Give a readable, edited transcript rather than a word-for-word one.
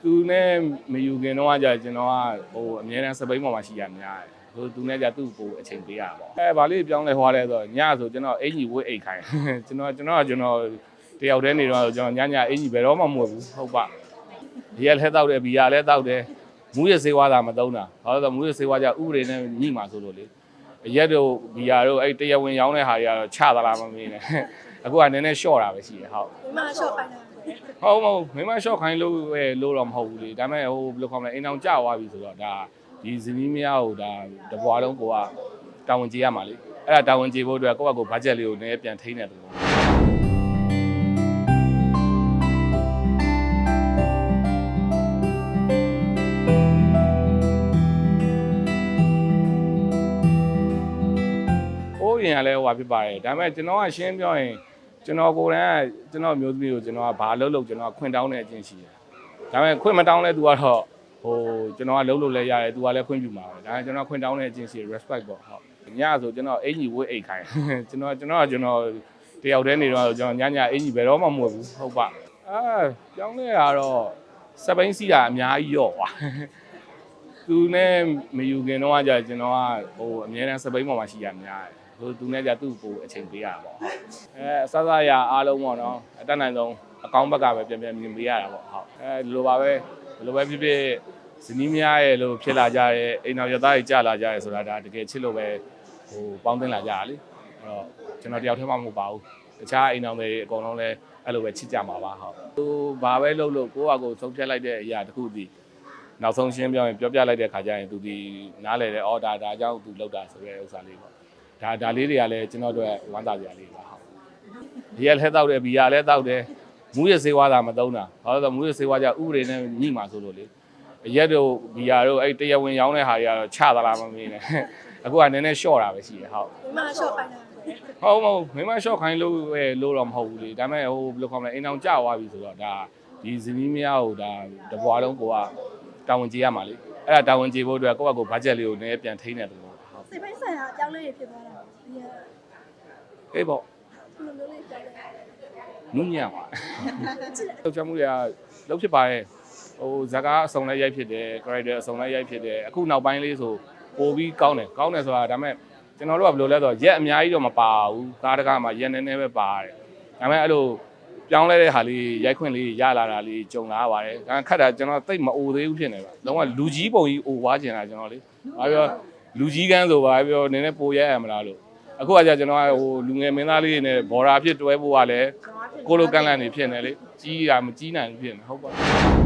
သူနဲ့မယူခင်တော့ကြာကျွန်တော်ကဟိုအများနဲ့စပိန်ပေါ်မှာရှိရများတယ်ဟိုသူနဲ့ကြာသူ့ကိုအချိန်ပေးရပါဗာလေးပြောင်းလဲဟွာလဲဆိုညဆိုကျွန်တော်အင်ကြီးဝတ်အိတ်ခိုင်းကျွန်တော်တယောက်တည်းနေတော့ကျွန်တော်ညအင်ကြီးဘယ်တော့မှမဝတ်ဘူးဟုတ်ပါရဲလဲတောက်တယ်ဘီယာလဲတောက်တယ်မူးရစေးဝါးတာမသုံးတာဘာလို့လဲဆိုမူးရစေးဝါးကြဥပဒေနဲ့ညှိမှာဆိုလို့လေရက်တို့ဘီယာတို့အဲ့တရားဝင်ရောင်းတဲ့ဟာတွေကတော့ချသလားမမင်းနဲ့အခုကနည်းနည်းရှော့တာပဲရှိတယ်ဟုတ်မိမရှော့ခိုင်းတာဟုတ်မိမရှော့ခိုင်းလို့တော့မဟုတ်ဘူးလေဒါပေမဲ့ဟိုဘယ်လိုခေါ်မလဲအိမ်အောင်ကြွားပြီဆိုတော့ဒါဒီဇနီးမယားကိုဒါတပွားလုံးကိုကတာဝန်ကျေရမှာလေအဲ့ဒါတာဝန်ကျေဖို့အတွက်ကိုယ့်ဘက်ကိုဘတ်ဂျက်လေးကိုနည်းပြန်ထိန်းနေတယ်လို့ရင်ကလည်းဟိုဖြစ်ပါတယ်ဒါပေမဲ့ကျွန်တော်ကရှင်းပြောရင်ကျွန်တော်ကိုယ်တိုင်ကကျွန်တော်မျိုးသမီးကိုကျွန်တော်ကဘာလုပ်ကျွန်တော်ခွင့်တောင်းတဲ့အချင်းရှိတယ်ဒါပေမဲ့ခွင့်မတောင်းလဲသူကတော့ဟိုကျွန်တော်ကလုပ်လဲရတယ်သူကလည်းခွင့်ပြုမှာပဲဒါပေမဲ့ကျွန်တော်ခွင့်တောင်းတဲ့အချင်းရှိ respect ပေါ့ဟုတ်ညဆိုကျွန်တော်အင်ကြီးဝတ်အိတ်ခိုင်းကျွန်တော်တယောက်တည်းနေတော့ကျွန်တော်ညအင်ကြီးဘယ်တော့မှမဝတ်ဘူးဟုတ်ပါပြောင်းလဲရတော့စပိန်စီးတာအများကြီးရော့ပါသူနဲ့မယူခင်တော့ကြာကျွန်တော်ကဟိုအများနဲ့စပိန်ပေါ်မှာရှိရများတယ်ဟိုသူနဲ့ကြာသူ့ကိုအချိန်ပေးရတာပေါ့ဟုတ်အစစရအားလုံးပေါ့နော်အတက်နိုင်ဆုံးအကောင့်ဘက်ကပဲပြန်မြင်ပေးရတာပေါ့ဟုတ်ဒီလိုပါပဲဘယ်လိုပဲဖြစ်ဖြစ်ဇနီးမယားရဲ့လို့ဖြစ်လာကြတဲ့အိမ်တော်ရသားကြီးကြာလာကြရဲဆိုတာဒါတကယ်ချစ်လို့ပဲဟိုပေါင်းတင်လာကြတာလေအဲ့တော့ကျွန်တော်တယောက်တည်းမှမဟုတ်ပါဘူးတခြားအိမ်တော်တွေအကုန်လုံးလည်းအဲ့လိုပဲချစ်ကြမှာပါဟုတ်သူဘာပဲလုပ်လို့ကိုယ့်ဟာကိုယ်ဆုံးဖြတ်လိုက်တဲ့အရာတခုတည်းနောက်ဆုံးရှင်းပြောရင်ပြောပြလိုက်တဲ့ခါကျရင်သူဒီနားလေတဲ့အော်ဒါအကြောင်းသူလောက်တာဆိုတဲ့ဥစ္စာလေးပေါ့ဒါလေးတွေကလည်းကျွန်တော်တို့ဝမ်းသာစရာလေးပါဟုတ်ရဲလဲတောက်တယ်ဘီယာလဲတောက်တယ်မူးရစေးဝါးတာမသုံးတာဘာလို့လဲဆိုမူးရစေးဝါးကြဥပဒေနဲ့ညှိမှာဆိုလို့လေရက်တို့ဘီယာတို့အဲ့တရားဝင်ရောင်းတဲ့ဟာတွေကတော့ချသလားမမင်းနဲ့အခုကနည်းနည်းရှော့တာပဲရှိတယ်ဟုတ်မိမရှော့ခိုင်းတာဟုတ်မိမရှော့ခိုင်းလို့တော့မဟုတ်ဘူးလေဒါပေမဲ့ဟိုဘယ်လိုခေါ်မလဲအိမ်အောင်ကြွားပြီဆိုတော့ဒါဒီဇနီးမယားကိုဒါတပွားလုံးကိုကတာဝန်ကျေရမှာလေအဲ့ဒါတာဝန်ကျေဖို့အတွက်ကိုယ့်ဘက်ကိုဘတ်ဂျက်လေးကိုနည်းပြန်ထိန်းနေတယ်လို့စိတ်ပိုင်းဆိုင်ရာအကြောင်းလေးတွေဖြစ်သွားတာအေးပေါ့နုညံ့ပါလောက်ချမှုတွေကလောက်ဖြစ်ပါရဲ့ဟိုဇာကားအစုံလိုက်ရိုက်ဖြစ်တယ် character အစုံလိုက်ရိုက်ဖြစ်တယ်အခုနောက်ပိုင်းလေးဆိုပိုပြီးကောင်းတယ်ဆိုတာဒါပေမဲ့ကျွန်တော်တို့ကဘယ်လိုလဲဆိုတော့ရက်အများကြီးတော့မပါဘူးကားတကားမှာရက်နည်းနည်းပဲပါတယ်ဒါပေမဲ့အဲ့လိုပြောင်းလဲတဲ့ဟာလေးရိုက်ခွင့်လေးရလာတာလေးကြုံလာပါတယ်ဒါခက်တာကျွန်တော်သိမအိုသေးဘူးဖြစ်နေပါလုံးဝလူကြီးပုံကြီးအိုွားကျင်တာကျွန်တော်လေဘာပြောလူကြီးကန်းဆိုပါပြောနည်းနည်းပိုရရမလားလို့အခုကကျွန်တော်ကဟိုလူငယ်မင်းသားလေးတွေနဲ့ဘော်ဒါဖြစ်တွဲဖို့ကလည်းကိုလိုကန်လန်နေဖြစ်နေလေကြီးတာမကြီးနိုင်ဘူးဖြစ်နေဟုတ်ပါ